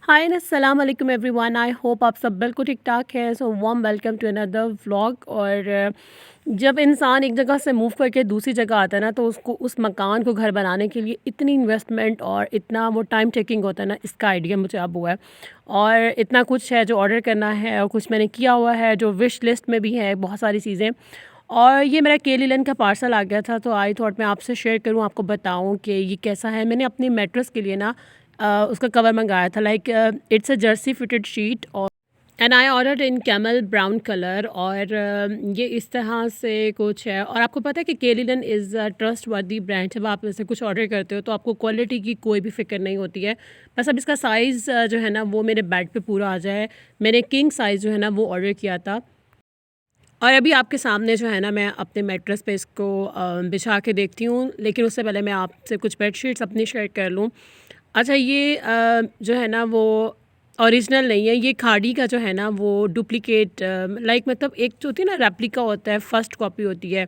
हाय अस्सलाम वालेकुम everyone. I hope आप सब बिल्कुल ठीक ठाक हैं। So warm welcome to another vlog. और जब इंसान एक जगह से मूव करके दूसरी जगह आता है ना, तो उसको उस मकान को घर बनाने के लिए इतनी इन्वेस्टमेंट और इतना वो टाइम टेकिंग होता है ना, इसका आइडिया मुझे अब हुआ है। और इतना कुछ है जो ऑर्डर करना है और कुछ मैंने किया हुआ है जो विश लिस्ट में भी है, बहुत सारी चीज़ें। और ये मेरा केलीलन का पार्सल आ गया था, तो आई थॉट मैं आपसे शेयर करूं, आपको बताऊं कि ये कैसा है। मैंने अपनी मैट्रेस के लिए ना उसका कवर मंगाया था, like it's a jersey fitted sheet. और and I ordered in camel brown colour. और ये इस तरह से कुछ है। और आपको पता है कि केलीलन इज़ अ ट्रस्ट वर्दी ब्रांड। जब आप इससे कुछ ऑर्डर करते हो तो आपको क्वालिटी की कोई भी फ़िक्र नहीं होती है। बस अब इसका साइज़ जो है ना वो मेरे बेड पे पूरा आ जाए। मैंने किंग साइज़ जो है ना वो ऑर्डर किया था। और अभी आपके सामने जो है ना मैं अपने मैट्रेस पे इसको बिछा के देखती हूँ, लेकिन उससे पहले मैं आपसे कुछ बेडशीट्स अपनी शेयर कर लूँ। अच्छा, ये जो है ना वो ओरिजिनल नहीं है, ये खाड़ी का जो है ना वो डुप्लिकेट, लाइक मतलब एक जो होती है ना रेप्लिका होता है, फर्स्ट कॉपी होती है।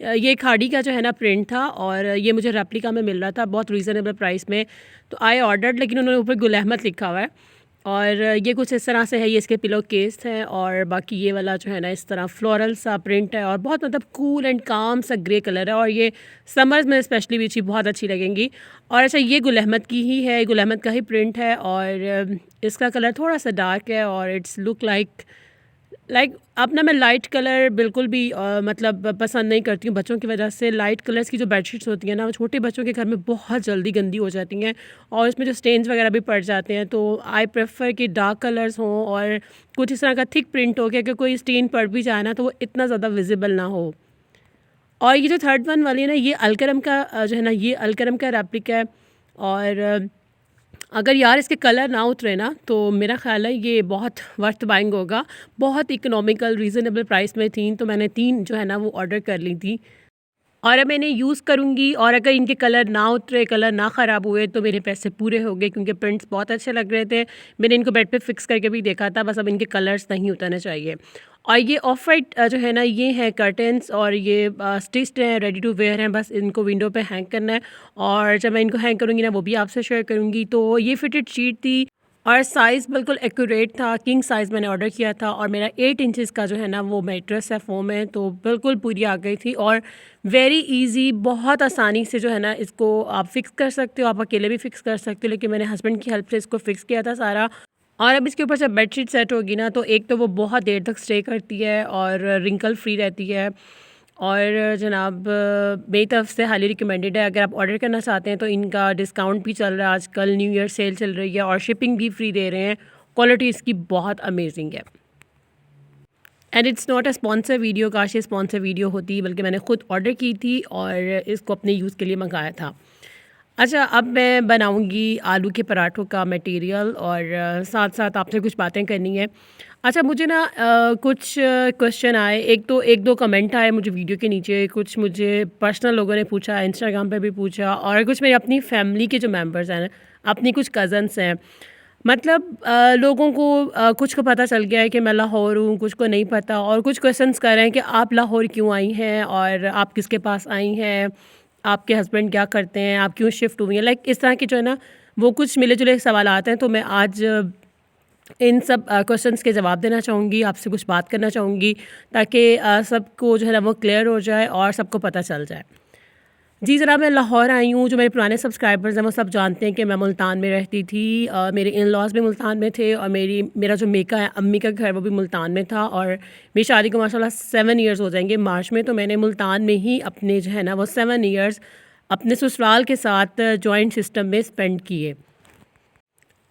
ये खाड़ी का जो है ना प्रिंट था और ये मुझे रेप्लिका में मिल रहा था बहुत रीज़नेबल प्राइस में। तो आई ऑर्डर्ड, लेकिन उन्होंने ऊपर गुल अहमद लिखा हुआ है। और ये कुछ इस तरह से है, ये इसके पिलो केस है। और बाकी ये वाला जो है ना इस तरह फ्लोरल सा प्रिंट है और बहुत मतलब कूल एंड काम सा ग्रे कलर है। और ये समर्स में स्पेशली भी बहुत अच्छी लगेंगी। और अच्छा, ये गुल अहमद की ही है, गुल अहमद का ही प्रिंट है। और इसका कलर थोड़ा सा डार्क है और इट्स लुक लाइक अब ना मैं लाइट कलर बिल्कुल भी मतलब पसंद नहीं करती हूँ बच्चों की वजह से। लाइट कलर्स की जो बेडशीट्स होती हैं ना, वो छोटे बच्चों के घर में बहुत जल्दी गंदी हो जाती हैं और इसमें जो स्टेन्स वगैरह भी पड़ जाते हैं। तो आई प्रेफर कि डार्क कलर्स हों और कुछ इस तरह का थिक प्रिंट हो कि अगर कोई स्टेन पड़ भी जाए ना तो वो इतना ज़्यादा विजिबल ना हो। और ये जो थर्ड वन वाली है ना, ये अलकरम का जो है ना, ये अलकरम का रेप्लिका है। और अगर यार इसके कलर ना उतरे ना तो मेरा ख़्याल है ये बहुत वर्थ बाइंग होगा। बहुत इकोनॉमिकल रीज़नेबल प्राइस में थी, तो मैंने 3 जो है ना वो ऑर्डर कर ली थी। और अब मैं इन्हें यूज़ करूँगी और अगर इनके कलर ना उतरे, कलर ना ख़राब हुए तो मेरे पैसे पूरे हो गए, क्योंकि प्रिंट्स बहुत अच्छे लग रहे थे। मैंने इनको बेड पे फ़िक्स करके भी देखा था, बस अब इनके कलर्स नहीं उतरने चाहिए। और ये ऑफ वाइट जो है ना, ये है कर्टेन्स और ये स्टिच्ड हैं, रेडी टू वेयर हैं। बस इनको विंडो पे हैंग करना है और जब मैं इनको हैंग करूँगी ना वो भी आपसे शेयर करूँगी। तो ये फिटेड शीट थी और साइज़ बिल्कुल एक्यूरेट था। किंग साइज़ मैंने ऑर्डर किया था और मेरा 8 इंचेस का जो है ना वो मैट्रेस है, फोम है, तो बिल्कुल पूरी आ गई थी। और वेरी इजी, बहुत आसानी से जो है ना इसको आप फ़िक्स कर सकते हो। आप अकेले भी फ़िक्स कर सकते हो, लेकिन मैंने हस्बैंड की हेल्प से इसको फ़िक्स किया था सारा। और अब इसके ऊपर जब बेडशीट सेट होगी ना, तो एक तो वो बहुत देर तक स्टे करती है और रिंकल फ्री रहती है। और जनाब मेरी तरफ से हाईली रिकमेंडेड है। अगर आप ऑर्डर करना चाहते हैं तो इनका डिस्काउंट भी चल रहा है आजकल, न्यू ईयर सेल चल रही है और शिपिंग भी फ्री दे रहे हैं। क्वालिटी इसकी बहुत अमेजिंग है। And it's not a sponsor video, काश ये स्पॉन्सर वीडियो होती, बल्कि मैंने खुद ऑर्डर की थी और इसको अपने यूज़ के लिए मंगाया था। अच्छा, अब मैं बनाऊंगी आलू के पराठों का मटेरियल और साथ साथ आपसे कुछ बातें करनी है। अच्छा, मुझे ना कुछ क्वेश्चन आए, एक दो कमेंट आए मुझे वीडियो के नीचे, कुछ मुझे पर्सनल लोगों ने पूछा, इंस्टाग्राम पे भी पूछा और कुछ मेरी अपनी फैमिली के जो मेंबर्स हैं, अपनी कुछ कज़न्स हैं। मतलब लोगों को कुछ को पता चल गया है कि मैं लाहौर हूँ, कुछ को नहीं पता। और कुछ क्वेश्चंस कर रहे हैं कि आप लाहौर क्यों आई हैं और आप किसके पास आई हैं, आपके हस्बैंड क्या करते हैं, आप क्यों शिफ्ट हुई हैं। लाइक इस तरह के जो है ना वो कुछ मिले जुले सवाल आते हैं। तो मैं आज इन सब क्वेश्चंस के जवाब देना चाहूँगी, आपसे कुछ बात करना चाहूँगी, ताकि सबको जो है ना वो क्लियर हो जाए और सबको पता चल जाए। जी ज़रा, मैं लाहौर आई हूँ। जो मेरे पुराने सब्सक्राइबर्स हैं वो सब जानते हैं कि मैं मुल्तान में रहती थी। मेरे इन लॉज भी मुल्तान में थे और मेरा जो मेका है, अम्मी का घर, वो भी मुल्तान में था। और मेरी शादी को माशाल्लाह 7 इयर्स हो जाएंगे मार्च में। तो मैंने मुल्तान में ही अपने जो है ना वो 7 इयर्स अपने ससुराल के साथ जॉइंट सिस्टम में स्पेंड किए।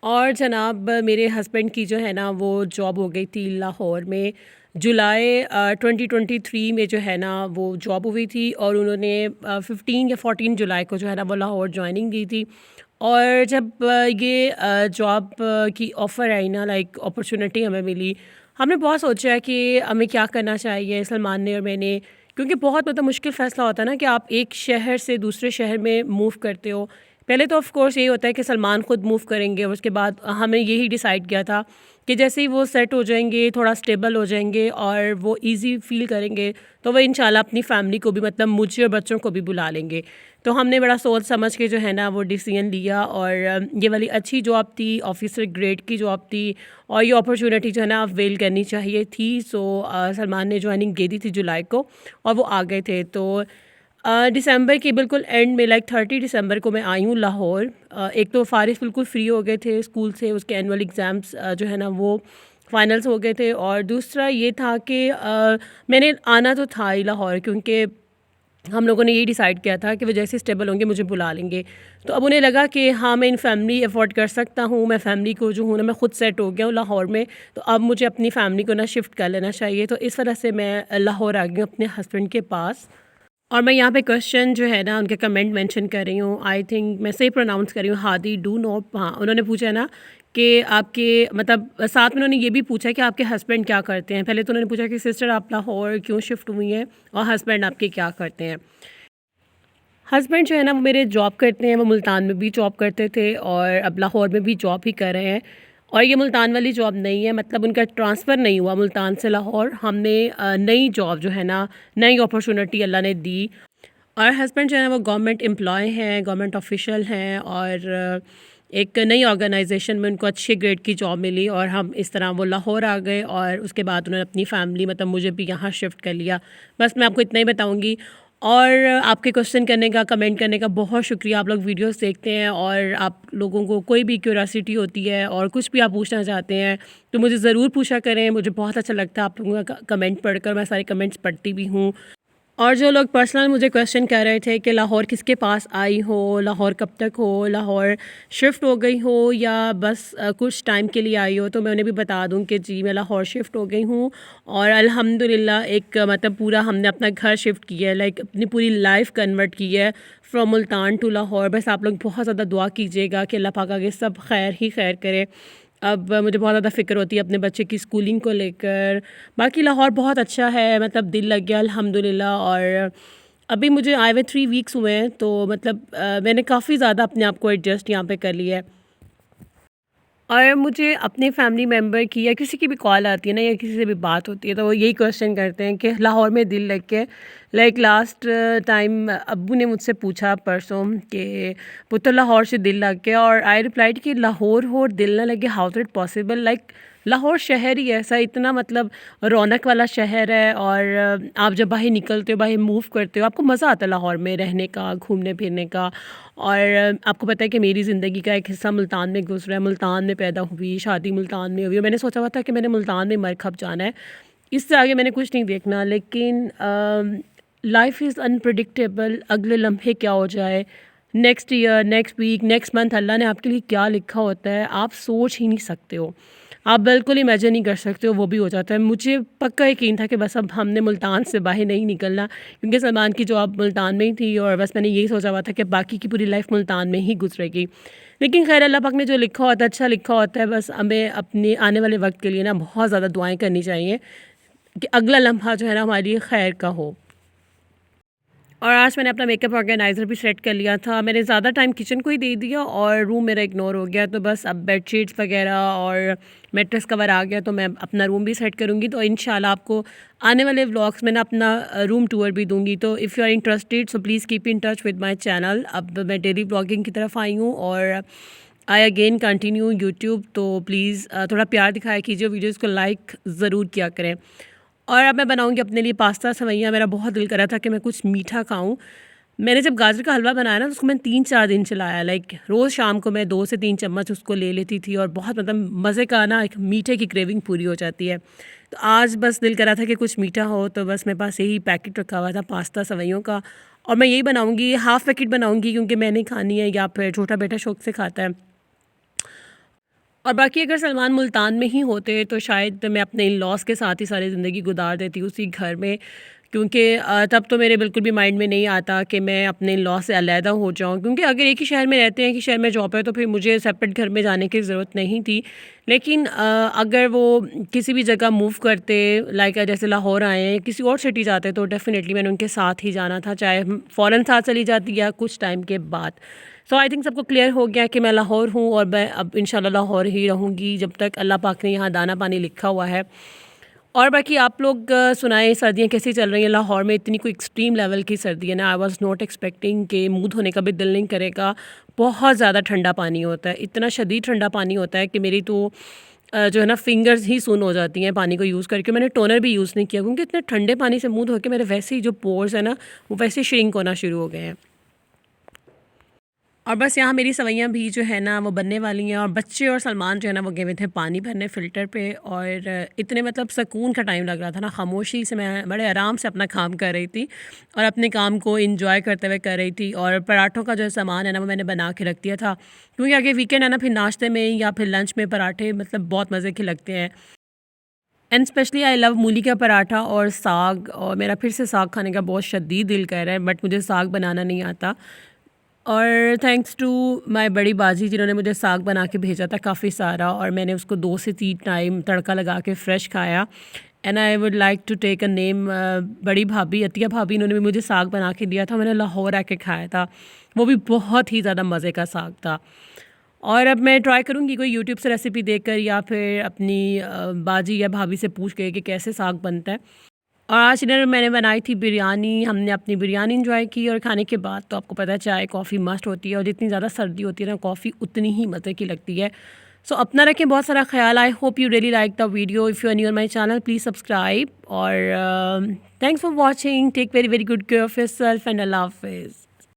और जनाब मेरे हस्बैंड की जो है ना वो जॉब हो गई थी लाहौर में। जुलाई 2023 में जो है ना वो जॉब हुई थी और उन्होंने 15 या 14 जुलाई को जो है ना वो लाहौर ज्वाइनिंग दी थी। और जब ये जॉब की ऑफ़र आई ना, लाइक अपॉर्चुनिटी हमें मिली, हमने बहुत सोचा है कि हमें क्या करना चाहिए, सलमान ने और मैंने। क्योंकि बहुत मतलब मुश्किल फ़ैसला होता है ना कि आप एक शहर से दूसरे शहर में मूव करते हो। पहले तो ऑफ़ कोर्स यही होता है कि सलमान खुद मूव करेंगे और उसके बाद हमने यही डिसाइड किया था कि जैसे ही वो सेट हो जाएंगे, थोड़ा स्टेबल हो जाएंगे और वो इजी फील करेंगे, तो वो इंशाल्लाह अपनी फ़ैमिली को भी, मतलब मुझे और बच्चों को भी बुला लेंगे। तो हमने बड़ा सोच समझ के जो है ना वो डिसीजन लिया, और ये वाली अच्छी जॉब थी, ऑफिसर ग्रेड की जॉब थी, और ये अपॉर्चुनिटी जो है ना अवेल करनी चाहिए थी। सो सलमान ने ज्वाइनिंग दे दी थी जुलाई को, और वो आ गए थे। तो दिसंबर के बिल्कुल एंड में, लाइक 30 दिसंबर को मैं आई हूँ लाहौर। एक तो फारिस बिल्कुल फ्री हो गए थे स्कूल से, उसके एनुअल एग्ज़ाम्स जो है ना वो फाइनल्स हो गए थे, और दूसरा ये था कि मैंने आना तो था ही लाहौर, क्योंकि हम लोगों ने यही डिसाइड किया था कि वो जैसे स्टेबल होंगे मुझे बुला लेंगे। तो अब उन्हें लगा कि हाँ, मैं इन फैमिली अफोर्ड कर सकता हूँ, मैं फ़ैमिली को जो हूँ ना, मैं ख़ुद सेट हो गया हूँ लाहौर में, तो अब मुझे अपनी फ़ैमिली को ना शिफ्ट कर लेना चाहिए। तो इस वजह से मैं लाहौर आ गई हूँ अपने हस्बैंड के पास। और मैं यहाँ पे क्वेश्चन जो है ना उनके कमेंट मेंशन कर रही हूँ, आई थिंक मैं सही प्रोनाउंस कर रही हूँ, हादी डू नो। हाँ, उन्होंने पूछा है ना कि आपके मतलब साथ में उन्होंने ये भी पूछा कि आपके हस्बैंड क्या करते हैं। पहले तो उन्होंने पूछा कि सिस्टर आप लाहौर क्यों शिफ्ट हुई हैं, और हस्बैंड आपके क्या करते हैं। हस्बैंड जो है ना वो मेरे जॉब करते हैं, वो मुल्तान में भी जॉब करते थे और अब लाहौर में भी जॉब ही कर रहे हैं। और ये मुल्तान वाली जॉब नहीं है, मतलब उनका ट्रांसफ़र नहीं हुआ मुल्तान से लाहौर। हमने नई जॉब जो है ना, नई अपॉर्चुनिटी अल्लाह ने दी। और हस्बैंड जो है ना वो गवर्नमेंट एम्प्लॉय हैं, गवर्नमेंट ऑफिशियल हैं, और एक नई ऑर्गेनाइजेशन में उनको अच्छे ग्रेड की जॉब मिली, और हम इस तरह वो लाहौर आ गए। और उसके बाद उन्होंने अपनी फ़ैमिली मतलब मुझे भी यहाँ शिफ्ट कर लिया। बस मैं आपको इतना ही बताऊँगी। और आपके क्वेश्चन करने का, कमेंट करने का बहुत शुक्रिया। आप लोग वीडियोस देखते हैं, और आप लोगों को कोई भी क्यूरियोसिटी होती है और कुछ भी आप पूछना चाहते हैं तो मुझे ज़रूर पूछा करें। मुझे बहुत अच्छा लगता है आप लोगों का कमेंट पढ़कर, मैं सारे कमेंट्स पढ़ती भी हूँ। और जो लोग पर्सनल मुझे क्वेश्चन कर रहे थे कि लाहौर किसके पास आई हो, लाहौर कब तक हो, लाहौर शिफ्ट हो गई हो या बस कुछ टाइम के लिए आई हो, तो मैं उन्हें भी बता दूं कि जी मैं लाहौर शिफ्ट हो गई हूँ। और अल्हम्दुलिल्लाह एक मतलब पूरा हमने अपना घर शिफ्ट किया है, लाइक अपनी पूरी लाइफ कन्वर्ट की है फ्रॉम मुल्तान टू लाहौर। बस आप लोग बहुत ज़्यादा दुआ कीजिएगा कि अल्लाह पाक आगे सब खैर ही खैर करे। अब मुझे बहुत ज़्यादा फ़िक्र होती है अपने बच्चे की स्कूलिंग को लेकर। बाकी लाहौर बहुत अच्छा है, मतलब दिल लग गया अल्हम्दुलिल्लाह। और अभी मुझे आए हुए 3 वीक्स हुए हैं, तो मतलब मैंने काफ़ी ज़्यादा अपने आप को एडजस्ट यहाँ पे कर लिया है। और मुझे अपने फैमिली मेम्बर की या किसी की भी कॉल आती है ना, या किसी से भी बात होती है, तो वो यही क्वेश्चन करते हैं कि लाहौर में दिल लग के। लाइक लास्ट टाइम अब्बू ने मुझसे पूछा परसों कि पुत्र लाहौर से दिल लग गया, और आई रिप्लाइड कि लाहौर हो और दिल ना लगे, how is it possible. Like Lahore शहर ही ऐसा, इतना मतलब रौनक वाला शहर है। और आप जब बाहर निकलते हो, बाहर मूव करते हो, आपको मज़ा आता है लाहौर में रहने का, घूमने फिरने का। और आपको पता है कि मेरी ज़िंदगी का एक हिस्सा मुल्तान में गुजरा है, मुल्तान में पैदा हुई, शादी मुल्तान में हुई, और मैंने सोचा हुआ था कि मैंने मुल्तान में मर खप जाना है, इससे आगे मैंने कुछ नहीं देखना। लेकिन लाइफ इज़ अनप्रडिक्टेबल, अगले लम्हे क्या हो जाए, next year, next week, next month अल्लाह ने आपके लिए क्या लिखा होता है आप सोच ही नहीं सकते हो, आप बिल्कुल इमेजिन नहीं कर सकते हो, वो भी हो जाता है। मुझे पक्का यकीन था कि बस अब हमने मुल्तान से बाहर नहीं निकलना, क्योंकि सलमान की जॉब मुल्तान में ही थी, और बस मैंने यही सोचा हुआ था कि बाकी की पूरी लाइफ मुल्तान में ही गुजरेगी। लेकिन खैर अल्लाह पाक ने जो लिखा होता है अच्छा लिखा होता है। बस हमें अपने आने वाले वक्त के लिए ना बहुत ज़्यादा दुआएं करनी चाहिए कि अगला लम्हा जो है ना हमारे लिए खैर का हो। और आज मैंने अपना मेकअप ऑर्गेनाइज़र भी सेट कर लिया था। मैंने ज़्यादा टाइम किचन को ही दे दिया और रूम मेरा इग्नोर हो गया। तो बस अब बेडशीट्स वगैरह और मैट्रेस कवर आ गया, तो मैं अपना रूम भी सेट करूँगी। तो इंशाल्लाह आपको आने वाले व्लॉग्स में ना अपना रूम टूर भी दूँगी। तो if you are interested so please keep in touch with my channel. अब मैं डेली व्लॉगिंग की तरफ आई हूँ, और आई अगेन कंटिन्यू यूट्यूब। तो प्लीज़ थोड़ा प्यार दिखाया कीजिए, वीडियोज़ को लाइक ज़रूर किया करें। और अब मैं बनाऊँगी अपने लिए पास्ता सवैयाँ। मेरा बहुत दिल कर रहा था कि मैं कुछ मीठा खाऊँ। मैंने जब गाजर का हलवा बनाया ना, तो उसको मैंने 3-4 दिन चलाया। लाइक रोज़ शाम को मैं 2 से 3 चम्मच उसको ले लेती थी, और बहुत मतलब मज़े का ना एक मीठे की क्रेविंग पूरी हो जाती है। तो आज बस दिल कर रहा था कि कुछ मीठा हो, तो बस मेरे पास यही पैकेट रखा हुआ था पास्ता सवैयों का, और मैं यही बनाऊँगी। हाफ़ पैकेट बनाऊँगी क्योंकि मैंने खानी है, या फिर छोटा बेटा शौक से खाता है। और बाकी अगर सलमान मुल्तान में ही होते तो शायद मैं अपने इन-लॉज़ के साथ ही सारी ज़िंदगी गुज़ार देती उसी घर में, क्योंकि तब तो मेरे बिल्कुल भी माइंड में नहीं आता कि मैं अपने इन-लॉ से अलहदा हो जाऊँ। क्योंकि अगर एक ही शहर में रहते हैं, एक ही शहर में जॉब है, तो फिर मुझे सेपरेट घर में जाने की ज़रूरत नहीं थी। लेकिन अगर वो किसी भी जगह मूव करते, लाइक जैसे लाहौर आए हैं, किसी और सिटी जाते, तो डेफ़िनेटली मैंने उनके साथ ही जाना था, चाहे फ़ौरन साथ चली जाती या कुछ टाइम के बाद। सो आई थिंक सबको क्लियर हो गया कि मैं लाहौर हूँ, और मैं अब इंशाल्लाह लाहौर ही रहूँगी जब तक अल्लाह पाक ने यहाँ दाना पानी लिखा हुआ है। और बाकी आप लोग सुनाएँ सर्दियाँ कैसी चल रही हैं? लाहौर में इतनी कोई एक्सट्रीम लेवल की सर्दी है ना, आई वाज़ नॉट एक्सपेक्टिंग कि मुँह धोने का भी दिल नहीं करेगा। बहुत ज़्यादा ठंडा पानी होता है, इतना शदीद ठंडा पानी होता है कि मेरी तो जो है ना फिंगर्स ही सुन्न हो जाती हैं पानी को यूज़ करके। मैंने टोनर भी यूज़ नहीं किया क्योंकि इतने ठंडे पानी से मुँह धो के मेरे वैसे ही जो पोर्स हैं ना, वो वैसे ही श्रिंक होना शुरू हो गए हैं। और बस यहाँ मेरी सवैयाँ भी जो है ना वो बनने वाली हैं और बच्चे और सलमान जो है ना वो गए हुए थे पानी भरने फ़िल्टर पे। और इतने मतलब सुकून का टाइम लग रहा था ना, खामोशी से मैं बड़े आराम से अपना काम कर रही थी और अपने काम को एंजॉय करते हुए कर रही थी। और पराठों का जो सामान है ना वो मैंने बना के रख दिया था क्योंकि आगे वीकेंड है ना, फिर नाश्ते में या फिर लंच में पराठे मतलब बहुत मज़े के लगते हैं। एंड स्पेशली आई लव मूली का पराठा और साग, और मेरा फिर से साग खाने का बहुत शदीद दिल कर रहा है बट मुझे साग बनाना नहीं आता। और थैंक्स टू माय बड़ी बाजी जिन्होंने मुझे साग बना के भेजा था काफ़ी सारा, और मैंने उसको 2 से 3 टाइम तड़का लगा के फ्रेश खाया। And I would like to take a name, बड़ी भाभी अतिया भाभी, इन्होंने भी मुझे साग बना के दिया था, मैंने लाहौर आके खाया था, वो भी बहुत ही ज़्यादा मज़े का साग था। और अब मैं ट्राई करूँगी कोई यूट्यूब से रेसिपी देखकर या फिर अपनी बाजी या भाभी से पूछ के कि कैसे साग बनता है। और आज डिनर में मैंने बनाई थी बिरयानी, हमने अपनी बिरयानी एंजॉय की और खाने के बाद तो आपको पता है चाय कॉफ़ी मस्ट होती है, और जितनी ज़्यादा सर्दी होती है ना कॉफ़ी उतनी ही मज़े की लगती है। सो अपना रखें बहुत सारा ख्याल। I hope you really like the video. If you are new on my channel please subscribe, और thanks for watching. Take very very good care of yourself and अल्लाह हाफ़िज़।